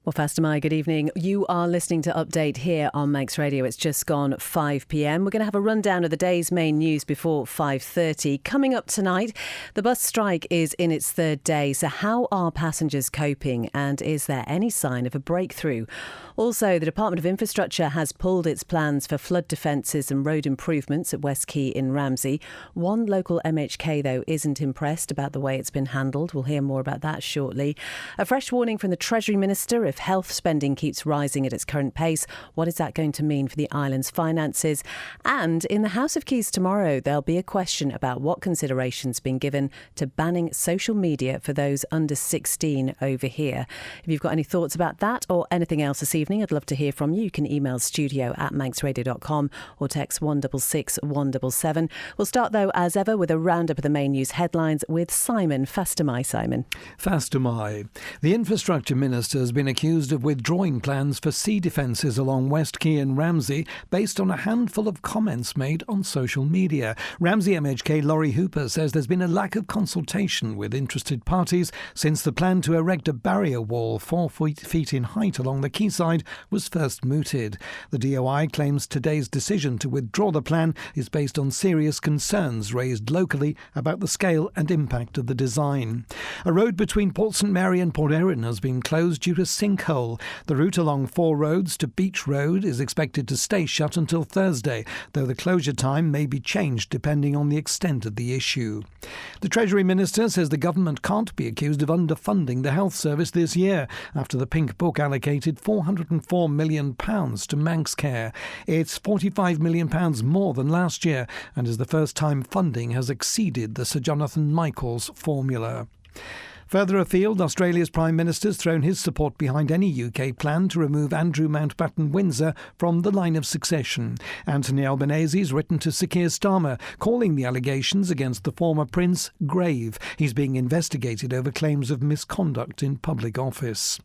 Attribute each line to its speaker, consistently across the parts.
Speaker 1: Well, Faster Mai, good evening. You are listening to Update here on Manx Radio. It's just gone 5 p.m. We're going to have a rundown of the day's main news before 5:30. Coming up tonight, the bus strike is in its third day. So how are passengers coping, and is there any sign of a breakthrough? Also, the Department of Infrastructure has pulled its plans for flood defences and road improvements at West Quay in Ramsey. One local MHK, though, isn't impressed about the way it's been handled. We'll hear more about that shortly. A fresh warning from the Treasury Minister: if health spending keeps rising at its current pace, what is that going to mean for the island's finances? And in the House of Keys tomorrow, there'll be a question about what consideration's been given to banning social media for those under 16 over here. If you've got any thoughts about that or anything else this evening, I'd love to hear from you. You can email studio@manxradio.com or text 166 177. We'll start, though, as ever, with a roundup of the main news headlines with Simon. Faster Mai, Simon.
Speaker 2: Faster Mai. The Infrastructure Minister has been accused of withdrawing plans for sea defences along West Quay and Ramsey based on a handful of comments made on social media. Ramsey MHK Laurie Hooper says there's been a lack of consultation with interested parties since the plan to erect a barrier wall 4 feet in height along the quayside was first mooted. The DOI claims today's decision to withdraw the plan is based on serious concerns raised locally about the scale and impact of the design. A road between Port St Mary and Port Erin has been closed due to sinkhole. The route along Four Roads to Beach Road is expected to stay shut until Thursday, though the closure time may be changed depending on the extent of the issue. The Treasury Minister says the government can't be accused of underfunding the health service this year after the Pink Book allocated £404 million to Manx Care. It's £45 million more than last year and is the first time funding has exceeded the Sir Jonathan Michaels formula. Further afield, Australia's Prime Minister's thrown his support behind any UK plan to remove Andrew Mountbatten-Windsor from the line of succession. Anthony Albanese's written to Sir Keir Starmer, calling the allegations against the former prince grave. He's being investigated over claims of misconduct in public office.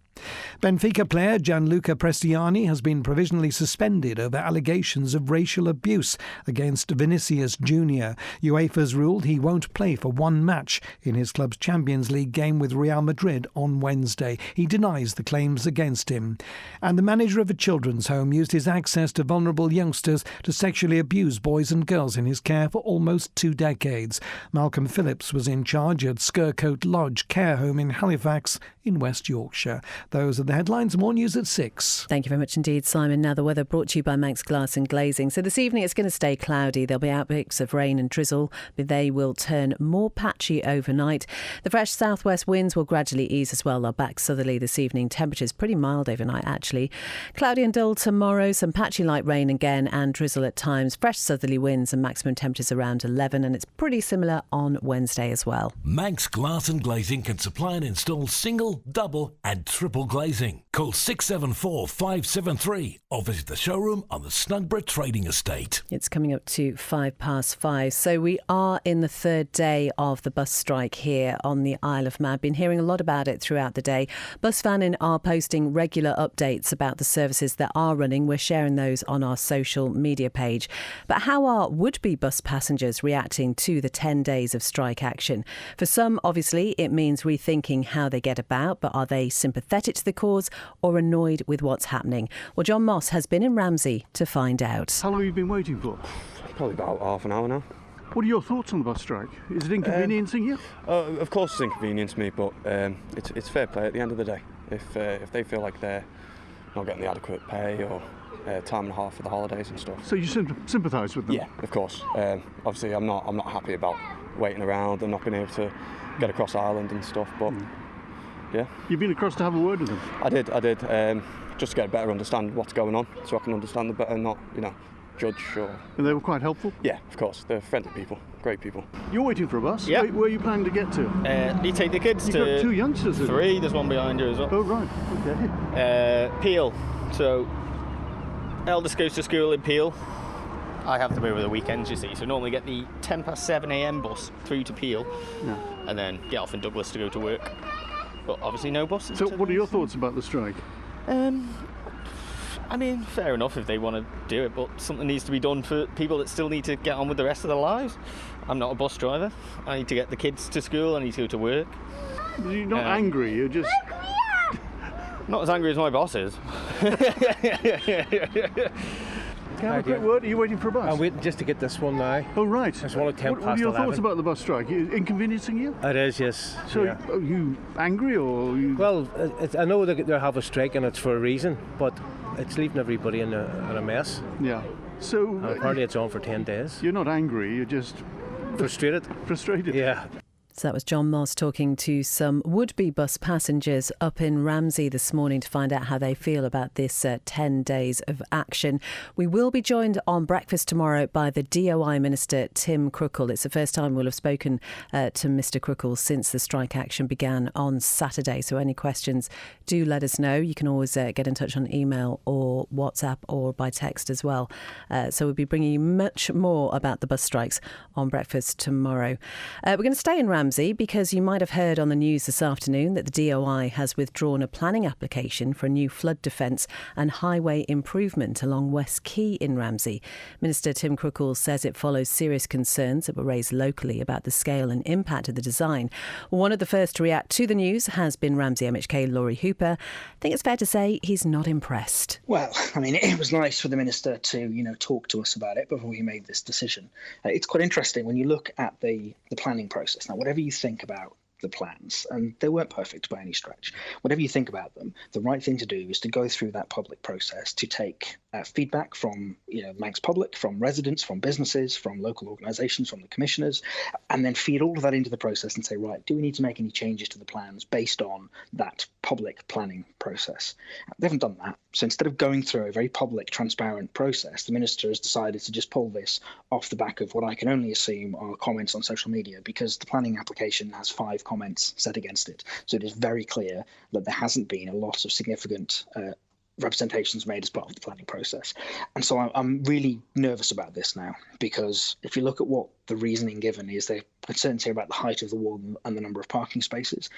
Speaker 2: Benfica player Gianluca Prestiani has been provisionally suspended over allegations of racial abuse against Vinicius Jr. UEFA's ruled he won't play for one match in his club's Champions League game with Real Madrid on Wednesday. He denies the claims against him. And the manager of a children's home used his access to vulnerable youngsters to sexually abuse boys and girls in his care for almost 2 decades. Malcolm Phillips was in charge at Skircote Lodge Care Home in Halifax in West Yorkshire. Those are the headlines. More news at 6.
Speaker 1: Thank you very much indeed, Simon. Now the weather brought to you by Manx Glass and Glazing. So this evening it's going to stay cloudy. There'll be outbreaks of rain and drizzle, but they will turn more patchy overnight. The fresh southwest winds will gradually ease as well. They'll back southerly this evening. Temperatures pretty mild overnight, actually. Cloudy and dull tomorrow. Some patchy light rain again and drizzle at times. Fresh southerly winds and maximum temperatures around 11, and it's pretty similar on Wednesday as well.
Speaker 3: Manx Glass and Glazing can supply and install single, double and triple glazing. Call 674 573 or visit the showroom on the Snugborough Trading Estate.
Speaker 1: It's coming up to 5:05. So we are in the third day of the bus strike here on the Isle of Man. Been hearing a lot about it throughout the day. Busvannin are posting regular updates about the services that are running. We're sharing those on our social media page. But how are would-be bus passengers reacting to the 10 days of strike action? For some, obviously, it means rethinking how they get about, but are they sympathetic to the cause or annoyed with what's happening? Well, John Moss has been in Ramsey to find out.
Speaker 4: How long have you been waiting for?
Speaker 5: Probably about half an hour now.
Speaker 4: What are your thoughts on the bus strike? Is it inconveniencing you?
Speaker 5: Of course it's inconvenienced me, but it's fair play at the end of the day. If they feel like they're not getting the adequate pay or time and a half for the holidays and stuff.
Speaker 4: So you sympathise with them?
Speaker 5: Yeah, of course. Obviously I'm not happy about waiting around and not being able to get across Ireland and stuff, but yeah.
Speaker 4: You've been across to have a word with them?
Speaker 5: I did. Just to get a better understand what's going on, so I can understand them better and not, judge or...
Speaker 4: And they were quite helpful?
Speaker 5: Yeah, of course. They're friendly people, great people.
Speaker 4: You're waiting for a bus?
Speaker 6: Yeah.
Speaker 4: Where are you planning to get to?
Speaker 6: You take the kids
Speaker 4: You've
Speaker 6: to...
Speaker 4: got 2 youngsters, is it?
Speaker 6: 3, there's one behind you as well.
Speaker 4: Oh, right, okay.
Speaker 6: Peel. So, eldest goes to school in Peel. I have to move over the weekends, you see, so normally get the 7:10 bus through to Peel, and then get off in Douglas to go to work. But obviously no buses.
Speaker 4: So what are your thoughts about the strike?
Speaker 6: I mean, fair enough if they want to do it, but something needs to be done for people that still need to get on with the rest of their lives. I'm not a bus driver. I need to get the kids to school, I need to go to work.
Speaker 4: You're not angry, you're just...
Speaker 6: Not as angry as my boss is.
Speaker 4: Can I have a quick word? Are you waiting for a bus?
Speaker 7: I'm waiting just to get this one now.
Speaker 4: Oh, right.
Speaker 7: It's one at 10
Speaker 4: What
Speaker 7: past
Speaker 4: are your
Speaker 7: 11.
Speaker 4: thoughts about the bus strike? Inconveniencing you?
Speaker 7: It is, yes.
Speaker 4: So,
Speaker 7: yeah.
Speaker 4: are you angry or are you...
Speaker 7: Well, I know they have a strike and it's for a reason, but it's leaving everybody in a mess.
Speaker 4: Yeah. So...
Speaker 7: And apparently it's on for 10 days.
Speaker 4: You're not angry, you're just...
Speaker 7: Frustrated.
Speaker 4: Frustrated?
Speaker 7: Yeah.
Speaker 1: So that was John Moss talking to some would-be bus passengers up in Ramsey this morning to find out how they feel about this 10 days of action. We will be joined on Breakfast tomorrow by the DOI Minister, Tim Crookall. It's the first time we'll have spoken to Mr Crookall since the strike action began on Saturday. So any questions, do let us know. You can always get in touch on email or WhatsApp or by text as well. So we'll be bringing you much more about the bus strikes on Breakfast tomorrow. We're going to stay in Ramsey because you might have heard on the news this afternoon that the DOI has withdrawn a planning application for a new flood defence and highway improvement along West Quay in Ramsey. Minister Tim Crookall says it follows serious concerns that were raised locally about the scale and impact of the design. One of the first to react to the news has been Ramsey MHK Laurie Hooper. I think it's fair to say he's not impressed.
Speaker 8: Well, I mean, it was nice for the minister to, talk to us about it before he made this decision. It's quite interesting when you look at the planning process. Now, whatever you think about the plans, and they weren't perfect by any stretch. Whatever you think about them, the right thing to do is to go through that public process to take feedback from Manx public, from residents, from businesses, from local organisations, from the commissioners, and then feed all of that into the process and say, right, do we need to make any changes to the plans based on that public planning process? They haven't done that. So instead of going through a very public, transparent process, the minister has decided to just pull this off the back of what I can only assume are comments on social media, because the planning application has 5 comments set against it. So it is very clear that there hasn't been a lot of significant representations made as part of the planning process. And so I'm really nervous about this now, because if you look at what the reasoning given is, they're concerned here about the height of the wall and the number of parking spaces.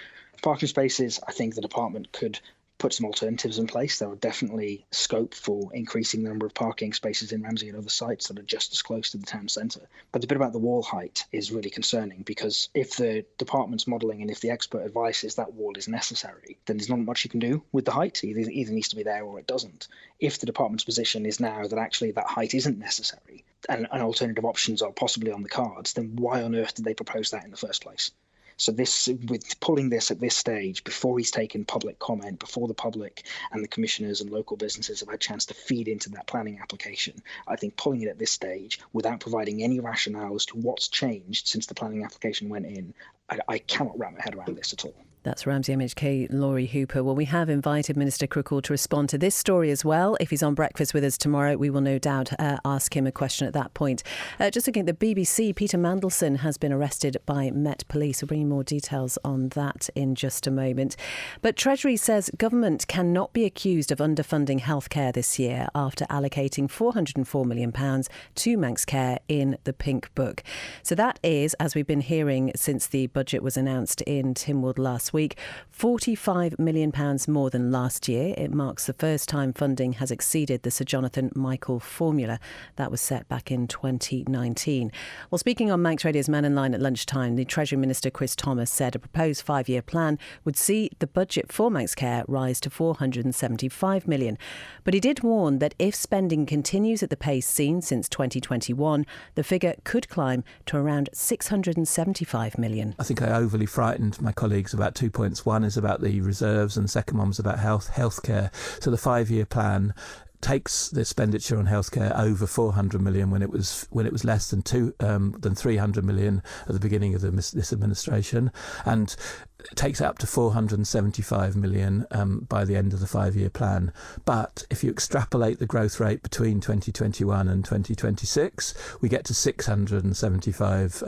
Speaker 8: Parking spaces, I think the department could put some alternatives in place. There are definitely scope for increasing the number of parking spaces in Ramsey and other sites that are just as close to the town centre. But the bit about the wall height is really concerning, because if the department's modelling and if the expert advice is that wall is necessary, then there's not much you can do with the height. It either needs to be there or it doesn't. If the department's position is now that actually that height isn't necessary and alternative options are possibly on the cards, then why on earth did they propose that in the first place? So this, with pulling this at this stage, before he's taken public comment, before the public and the commissioners and local businesses have had a chance to feed into that planning application, I think pulling it at this stage without providing any rationale as to what's changed since the planning application went in, I cannot wrap my head around this at all.
Speaker 1: That's Ramsey MHK Laurie Hooper. Well, we have invited Minister Crookall to respond to this story as well. If he's on Breakfast with us tomorrow, we will no doubt ask him a question at that point. Just looking at the BBC, Peter Mandelson has been arrested by Met Police. We'll bring you more details on that in just a moment. But Treasury says government cannot be accused of underfunding healthcare this year after allocating £404 million to Manx Care in the Pink Book. So that is, as we've been hearing since the budget was announced in Tynwald last week, £45 million more than last year. It marks the first time funding has exceeded the Sir Jonathan Michael formula that was set back in 2019. Well, speaking on Manx Radio's Man in Line at lunchtime, the Treasury Minister Chris Thomas said a proposed 5-year plan would see the budget for Manx Care rise to £475 million. But he did warn that if spending continues at the pace seen since 2021, the figure could climb to around £675 million.
Speaker 9: I think I overly frightened my colleagues about 2 points. One is about the reserves and the second one was about healthcare. So the 5-year plan takes the expenditure on healthcare over 400 million when it was less than 300 million at the beginning of this administration, and takes it up to 475 million by the end of the 5-year plan. But if you extrapolate the growth rate between 2021 and 2026, we get to 675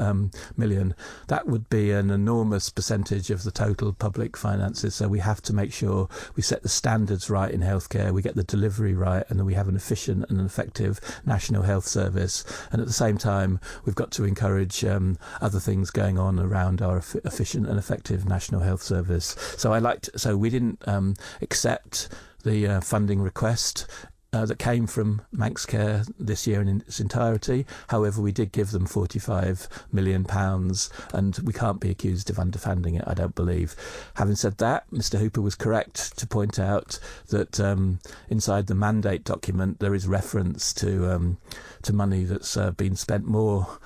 Speaker 9: million. That would be an enormous percentage of the total public finances. So we have to make sure we set the standards right in healthcare, we get the delivery right, and then we have an efficient and an effective National Health Service. And at the same time, we've got to encourage other things going on around our efficient and effective National Health Service. So we didn't accept the funding request that came from Manx Care this year in its entirety. However, we did give them £45 million, and we can't be accused of underfunding it, I don't believe. Having said that, Mr Hooper was correct to point out that inside the mandate document there is reference to money that's been spent more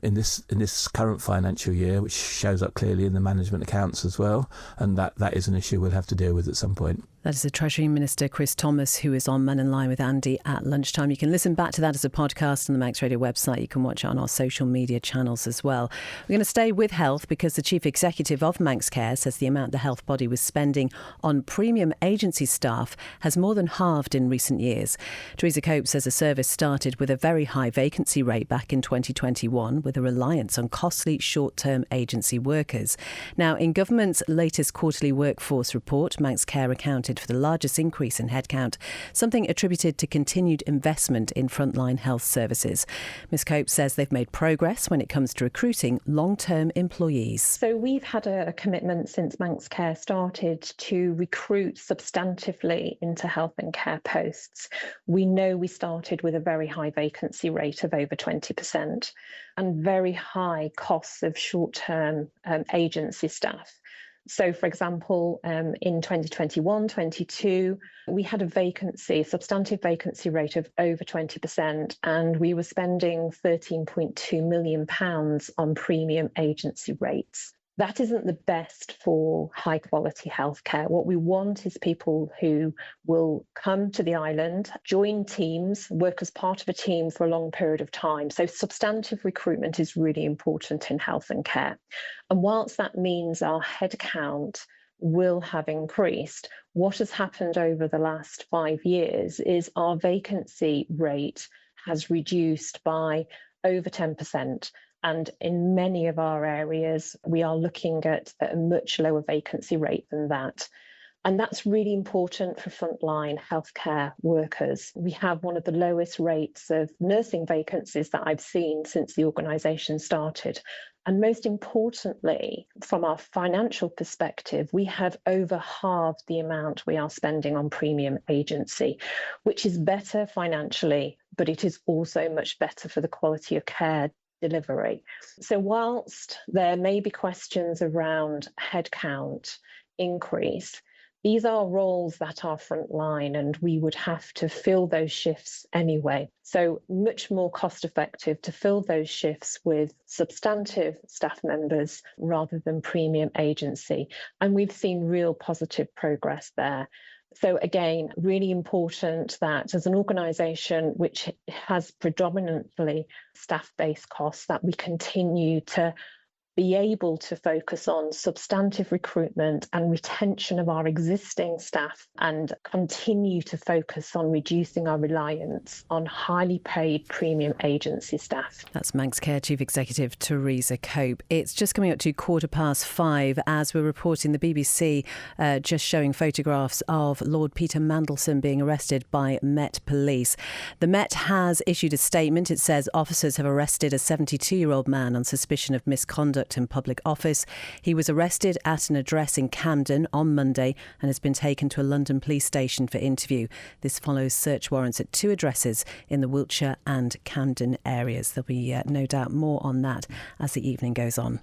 Speaker 9: in this current financial year, which shows up clearly in the management accounts as well, and that is an issue we'll have to deal with at some point.
Speaker 1: That is the Treasury Minister, Chris Thomas, who is on Man in Line with Andy at lunchtime. You can listen back to that as a podcast on the Manx Radio website. You can watch it on our social media channels as well. We're going to stay with health because the Chief Executive of Manx Care says the amount the health body was spending on premium agency staff has more than halved in recent years. Theresa Cope says the service started with a very high vacancy rate back in 2021 with a reliance on costly short-term agency workers. Now, in government's latest quarterly workforce report, Manx Care accounted for the largest increase in headcount, something attributed to continued investment in frontline health services. Ms Cope says they've made progress when it comes to recruiting long-term employees.
Speaker 10: So we've had a commitment since Manx Care started to recruit substantively into health and care posts. We know we started with a very high vacancy rate of over 20% and very high costs of short-term agency staff. So, for example, in 2021-22, we had a substantive vacancy rate of over 20%, and we were spending £13.2 million on premium agency rates. That isn't the best for high quality healthcare. What we want is people who will come to the island, join teams, work as part of a team for a long period of time. So substantive recruitment is really important in health and care. And whilst that means our headcount will have increased, what has happened over the last 5 years is our vacancy rate has reduced by over 10%. And in many of our areas, we are looking at a much lower vacancy rate than that. And that's really important for frontline healthcare workers. We have one of the lowest rates of nursing vacancies that I've seen since the organisation started. And most importantly, from our financial perspective, we have over halved the amount we are spending on premium agency, which is better financially, but it is also much better for the quality of care delivery. So whilst there may be questions around headcount increase, these are roles that are frontline and we would have to fill those shifts anyway. So much more cost effective to fill those shifts with substantive staff members rather than premium agency. And we've seen real positive progress there. So again, really important that as an organisation which has predominantly staff-based costs, that we continue to be able to focus on substantive recruitment and retention of our existing staff and continue to focus on reducing our reliance on highly paid premium agency staff.
Speaker 1: That's Manx Care Chief Executive Theresa Cope. It's just coming up to 5:15 as we're reporting the BBC just showing photographs of Lord Peter Mandelson being arrested by Met Police. The Met has issued a statement. It says officers have arrested a 72-year-old man on suspicion of misconduct in public office. He was arrested at an address in Camden on Monday and has been taken to a London police station for interview. This follows search warrants at 2 addresses in the Wiltshire and Camden areas. There'll be no doubt more on that as the evening goes on.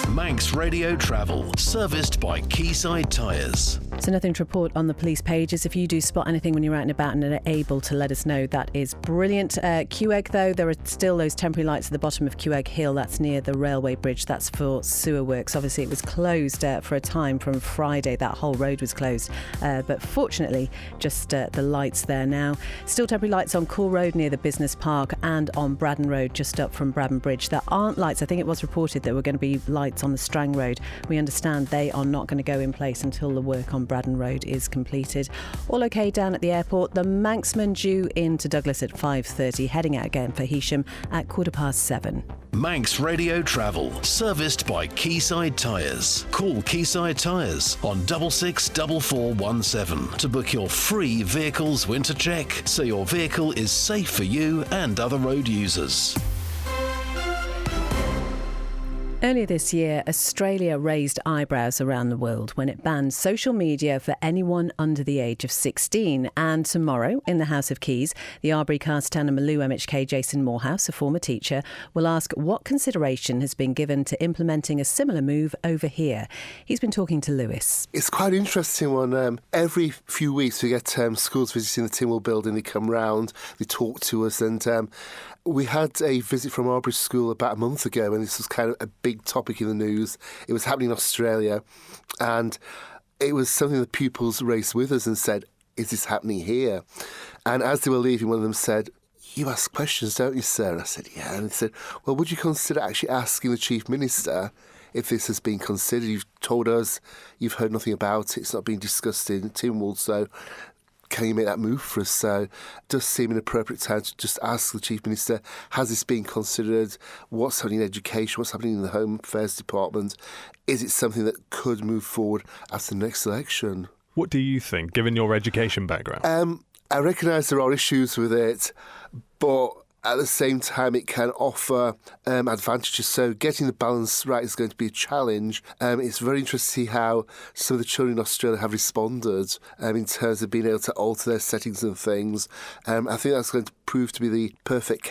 Speaker 11: Manx Radio Travel, serviced by Quayside Tyres.
Speaker 1: So nothing to report on the police pages. If you do spot anything when you're out and about and are able to let us know, that is brilliant. Quegg, though, there are still those temporary lights at the bottom of Quegg Hill. That's near the railway bridge. That's for sewer works. Obviously, it was closed for a time from Friday. That whole road was closed. But fortunately, just the lights there now. Still temporary lights on Cool Road near the Business Park and on Braddon Road, just up from Braddon Bridge. There aren't lights. I think it was reported there were going to be lights on the Strang Road. We understand they are not going to go in place until the work on Braddon Road is completed. All okay down at the airport. The Manxman due into Douglas at 5:30, heading out again for Heysham at 7:15.
Speaker 11: Manx Radio Travel, serviced by Quayside Tyres. Call Quayside Tyres on 664417 to book your free vehicles winter check so your vehicle is safe for you and other road users.
Speaker 1: Earlier this year, Australia raised eyebrows around the world when it banned social media for anyone under the age of 16. And tomorrow, in the House of Keys, the Arbury Carstana Maloo MHK Jason Morehouse, a former teacher, will ask what consideration has been given to implementing a similar move over here. He's been talking to Lewis.
Speaker 12: It's quite an interesting one. Every few weeks we get schools visiting the Tynwald building. They come round, they talk to us, and we had a visit from Arbury School about a month ago, and this was kind of a big topic in the news. It was happening in Australia, and it was something the pupils raised with us and said, is this happening here? And as they were leaving, one of them said, you ask questions, don't you, sir? And I said, yeah. And he said, well, would you consider actually asking the Chief Minister if this has been considered? You've told us you've heard nothing about it. It's not being discussed in Tynwald, so can you make that move for us? So it does seem an appropriate time to just ask the Chief Minister, has this been considered? What's happening in education? What's happening in the Home Affairs Department? Is it something that could move forward after the next election?
Speaker 13: What do you think, given your education background?
Speaker 12: I recognise there are issues with it, but at the same time, it can offer advantages. So getting the balance right is going to be a challenge. It's very interesting to see how some of the children in Australia have responded in terms of being able to alter their settings and things. I think that's going to prove to be the perfect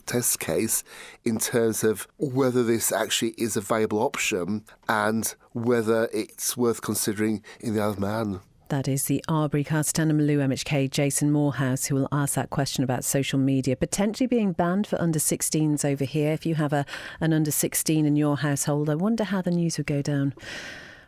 Speaker 12: test case in terms of whether this actually is a viable option and whether it's worth considering in the Isle of Man.
Speaker 1: That is the Arbury Carstana Maloo MHK Jason Morehouse, who will ask that question about social media potentially being banned for under 16s over here. If you have an under 16 in your household, I wonder how the news would go down.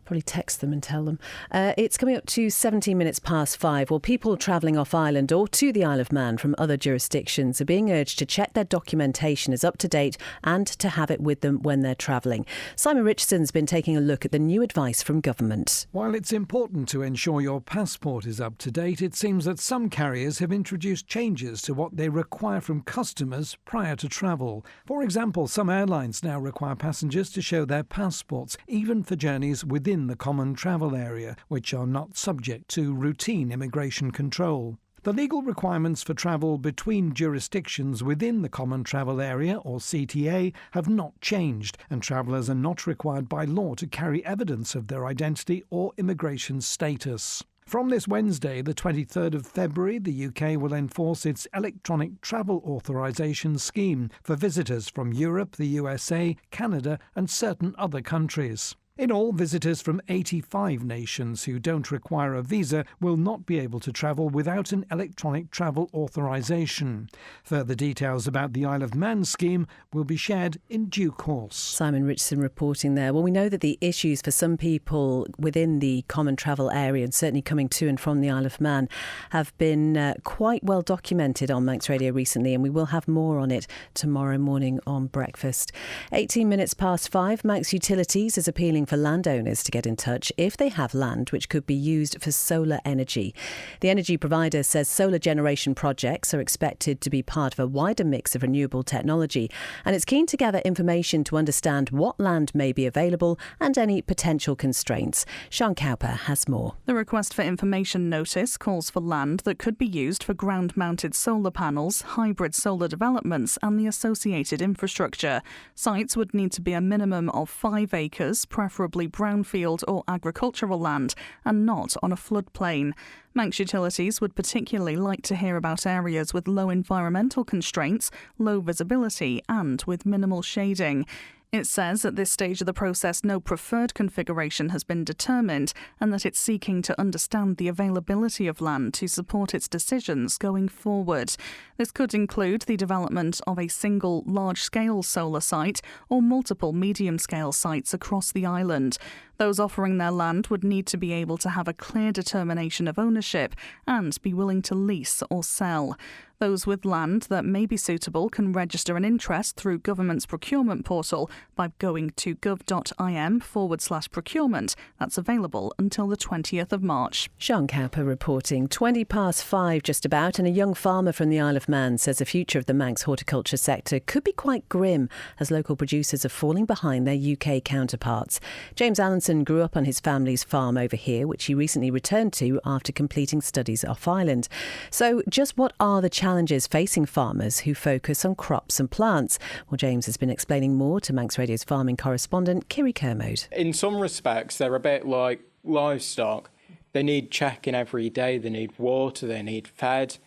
Speaker 1: Probably text them and tell them. It's coming up to 17 minutes past 5. Well, people travelling off island or to the Isle of Man from other jurisdictions are being urged to check their documentation is up to date and to have it with them when they're travelling. Simon Richardson's been taking a look at the new advice from government.
Speaker 2: While it's important to ensure your passport is up to date, it seems that some carriers have introduced changes to what they require from customers prior to travel. For example, some airlines now require passengers to show their passports, even for journeys within the common travel area, which are not subject to routine immigration control. The legal requirements for travel between jurisdictions within the Common Travel Area, or CTA, have not changed, and travellers are not required by law to carry evidence of their identity or immigration status. From this Wednesday, the 23rd of February, the UK will enforce its electronic travel authorisation scheme for visitors from Europe, the USA, Canada and certain other countries. In all, visitors from 85 nations who don't require a visa will not be able to travel without an electronic travel authorisation. Further details about the Isle of Man scheme will be shared in due course.
Speaker 1: Simon Richardson reporting there. Well, we know that the issues for some people within the common travel area, and certainly coming to and from the Isle of Man, have been quite well documented on Manx Radio recently, and we will have more on it tomorrow morning on Breakfast. 18 minutes past 5, Manx Utilities is appealing for landowners to get in touch if they have land which could be used for solar energy. The energy provider says solar generation projects are expected to be part of a wider mix of renewable technology, and it's keen to gather information to understand what land may be available and any potential constraints. Sean Cowper has more.
Speaker 14: The request for information notice calls for land that could be used for ground-mounted solar panels, hybrid solar developments and the associated infrastructure. Sites would need to be a minimum of 5 acres, preferably brownfield or agricultural land, and not on a floodplain. Manx Utilities would particularly like to hear about areas with low environmental constraints, low visibility and with minimal shading. It says at this stage of the process no preferred configuration has been determined and that it's seeking to understand the availability of land to support its decisions going forward. This could include the development of a single large-scale solar site or multiple medium-scale sites across the island. Those offering their land would need to be able to have a clear determination of ownership and be willing to lease or sell. Those with land that may be suitable can register an interest through government's procurement portal by going to gov.im/procurement. That's available until the 20th of March.
Speaker 1: Sean Cowper reporting. 20 past 5 just about, and a young farmer from the Isle of Man says the future of the Manx horticulture sector could be quite grim as local producers are falling behind their UK counterparts. James Allenson grew up on his family's farm over here, which he recently returned to after completing studies off island. So just what are the challenges challenges facing farmers who focus on crops and plants. Well, James has been explaining more to Manx Radio's farming correspondent, Kiri Kermode.
Speaker 15: In some respects, they're a bit like livestock. They need checking every day, they need water, they need fed.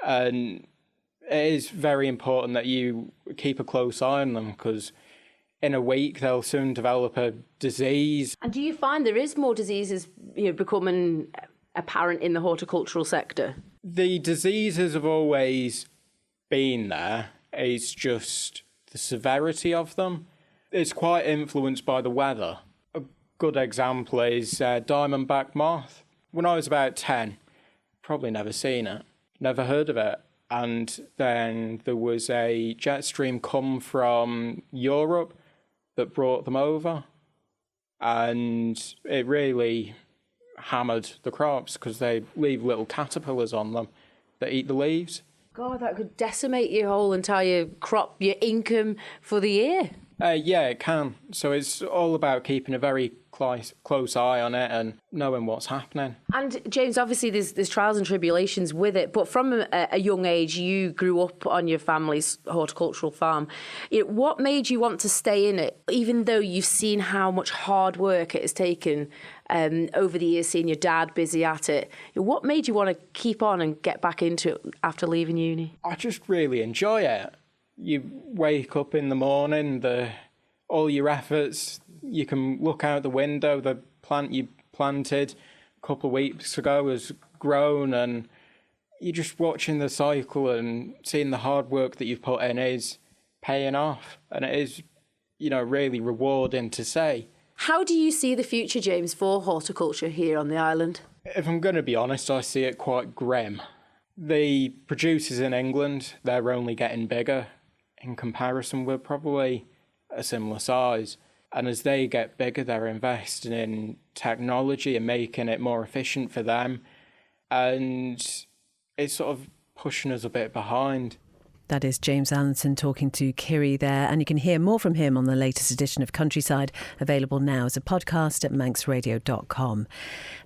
Speaker 15: And it is very important that you keep a close eye on them, because in a week they'll soon develop a disease.
Speaker 16: And do you find there is more diseases becoming apparent in the horticultural sector?
Speaker 15: The diseases have always been there. It's just the severity of them. It's quite influenced by the weather. A good example is diamondback moth. When I was about 10, probably never seen it, never heard of it. And then there was a jet stream come from Europe that brought them over. And it really hammered the crops because they leave little caterpillars on them that eat the leaves.
Speaker 16: God, that could decimate your whole entire crop, your income for the year.
Speaker 15: Yeah, it can. So it's all about keeping a very close eye on it and knowing what's happening.
Speaker 16: And James, obviously there's trials and tribulations with it, but from a young age, you grew up on your family's horticultural farm. What made you want to stay in it, even though you've seen how much hard work it has taken over the years, seeing your dad busy at it? What made you want to keep on and get back into it after leaving uni?
Speaker 15: I just really enjoy it. You wake up in the morning, all your efforts, you can look out the window, the plant you planted a couple of weeks ago has grown, and you're just watching the cycle and seeing the hard work that you've put in is paying off. And it is, really rewarding to say.
Speaker 16: How do you see the future, James, for horticulture here on the island?
Speaker 15: If I'm going to be honest, I see it quite grim. The producers in England, they're only getting bigger. In comparison, we're probably a similar size. And as they get bigger, they're investing in technology and making it more efficient for them. And it's sort of pushing us a bit behind.
Speaker 1: That is James Allinson talking to Kiri there, and you can hear more from him on the latest edition of Countryside, available now as a podcast at manxradio.com.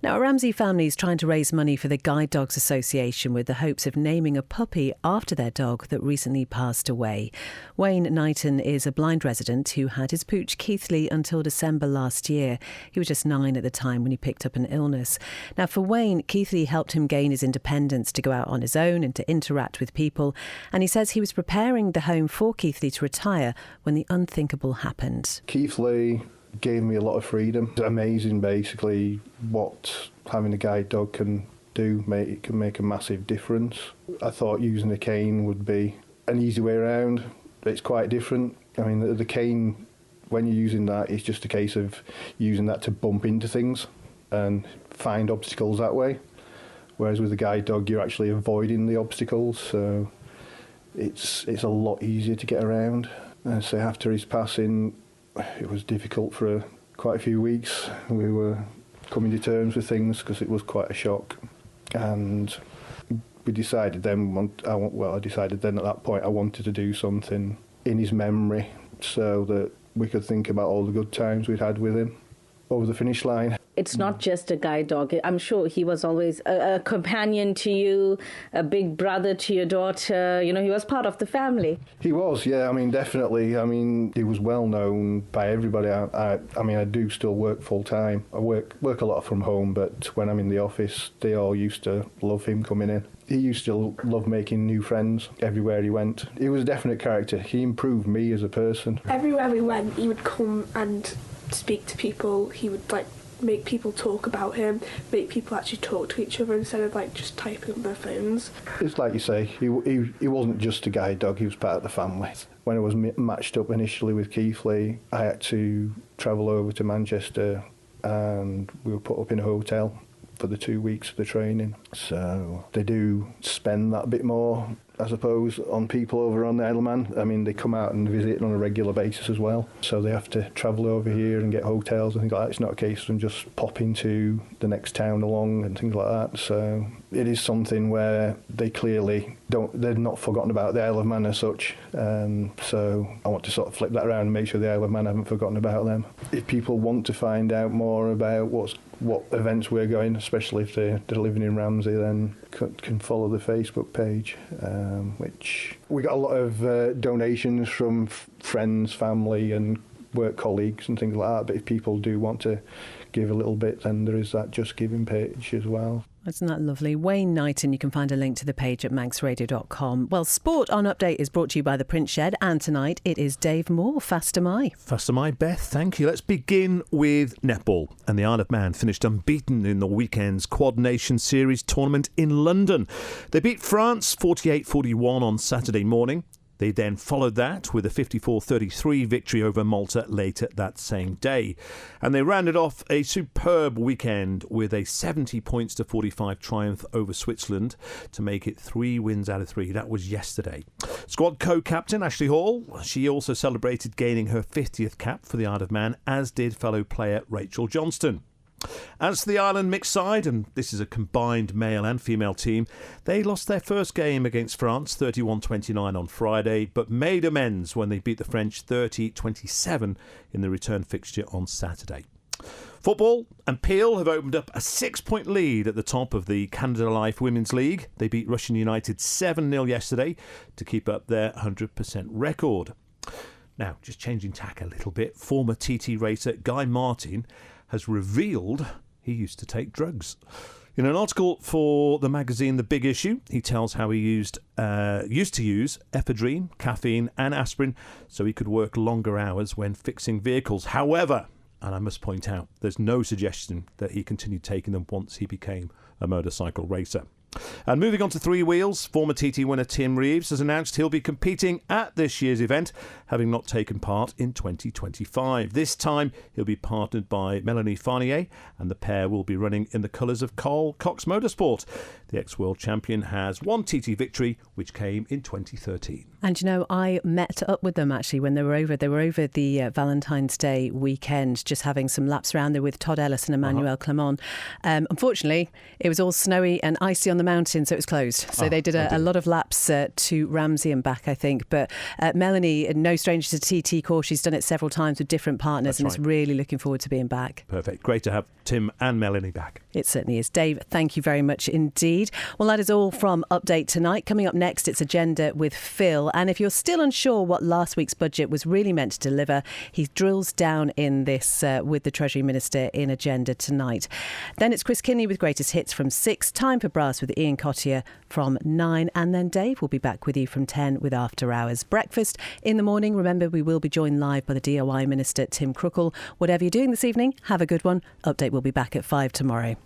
Speaker 1: Now, a Ramsey family is trying to raise money for the Guide Dogs Association with the hopes of naming a puppy after their dog that recently passed away. Wayne Knighton is a blind resident who had his pooch Keithley until December last year. He was just 9 at the time when he picked up an illness. Now, for Wayne, Keithley helped him gain his independence to go out on his own and to interact with people, and he says he was preparing the home for Keithley to retire when the unthinkable happened.
Speaker 17: Keithley gave me a lot of freedom. It's amazing, basically, what having a guide dog can do. It can make a massive difference. I thought using a cane would be an easy way around. It's quite different. I mean, the cane, when you're using that, it's just a case of using that to bump into things and find obstacles that way. Whereas with a guide dog, you're actually avoiding the obstacles, so it's a lot easier to get around. And so after his passing, it was difficult for quite a few weeks. We were coming to terms with things because it was quite a shock. And we decided then, I decided then at that point I wanted to do something in his memory so that we could think about all the good times we'd had with him over the finish line.
Speaker 18: It's not just a guide dog. I'm sure he was always a companion to you, a big brother to your daughter. He was part of the family.
Speaker 17: He was, yeah. I mean, definitely. I mean, he was well known by everybody. I do still work full time. I work a lot from home, but when I'm in the office, they all used to love him coming in. He used to love making new friends everywhere he went. He was a definite character. He improved me as a person.
Speaker 19: Everywhere we went, he would come and speak to people. He would make people talk about him, make people actually talk to each other instead of just typing on their phones.
Speaker 17: It's like you say, he wasn't just a guide dog, he was part of the family. When I was matched up initially with Keithley, I had to travel over to Manchester and we were put up in a hotel for the 2 weeks of the training. So they do spend that bit more, I suppose, on people over on the Isle of Man. I mean, they come out and visit on a regular basis as well. So they have to travel over here and get hotels and things like that. It's not a case of them just popping to the next town along and things like that. So it is something where they clearly they're not forgotten about the Isle of Man as such. So I want to sort of flip that around and make sure the Isle of Man haven't forgotten about them. If people want to find out more about what events we're going, especially if they're living in Ramsey, Ramsey, then can follow the Facebook page, which we got a lot of donations from friends, family and work colleagues and things like that. But if people do want to give a little bit, then there is that Just Giving page as well.
Speaker 1: Isn't that lovely? Wayne Knighton, you can find a link to the page at manxradio.com. Well, Sport on Update is brought to you by the Print Shed, and tonight it is Dave Moore. Faster My.
Speaker 20: Faster My, Beth, thank you. Let's begin with netball. And the Isle of Man finished unbeaten in the weekend's Quad Nations Series tournament in London. They beat France 48-41 on Saturday morning. They then followed that with a 54-33 victory over Malta later that same day. And they rounded off a superb weekend with a 70-45 triumph over Switzerland to make it 3 wins out of 3. That was yesterday. Squad co-captain Ashley Hall, she also celebrated gaining her 50th cap for the Isle of Man, as did fellow player Rachel Johnston. As for the Ireland mixed side, and this is a combined male and female team, they lost their first game against France 31-29 on Friday, but made amends when they beat the French 30-27 in the return fixture on Saturday. Football and Peel have opened up a 6-point lead at the top of the Canada Life Women's League. They beat Russian United 7-0 yesterday to keep up their 100% record. Now, just changing tack a little bit, former TT racer Guy Martin has revealed he used to take drugs. In an article for the magazine The Big Issue, he tells how he used to use ephedrine, caffeine and aspirin so he could work longer hours when fixing vehicles. However, and I must point out, there's no suggestion that he continued taking them once he became a motorcycle racer. And moving on to three wheels, former TT winner Tim Reeves has announced he'll be competing at this year's event, having not taken part in 2025. This time he'll be partnered by Melanie Farnier, and the pair will be running in the colours of Carl Cox Motorsport. The ex-world champion has one TT victory, which came in 2013.
Speaker 1: And you know, I met up with them actually when they were over the Valentine's Day weekend, just having some laps around there with Todd Ellis and Emmanuel Clement. Unfortunately, it was all snowy and icy on the mountain, so it was closed. So they did a lot of laps to Ramsey and back, I think. But Melanie, no stranger to TT course, she's done it several times with different partners. That's and is really looking forward to being back.
Speaker 20: Perfect. Great to have Tim and Melanie back.
Speaker 1: It certainly is. Dave, thank you very much indeed. Well, that is all from Update tonight. Coming up next, it's Agenda with Phil. And if you're still unsure what last week's budget was really meant to deliver, he drills down in this with the Treasury Minister in Agenda tonight. Then it's Chris Kinney with Greatest Hits from 6. Time for Brass with Ian Cottier from 9. And then Dave will be back with you from 10 with After Hours. Breakfast in the morning. Remember, we will be joined live by the DIY Minister, Tim Crookall. Whatever you're doing this evening, have a good one. Update will be back at 5 tomorrow.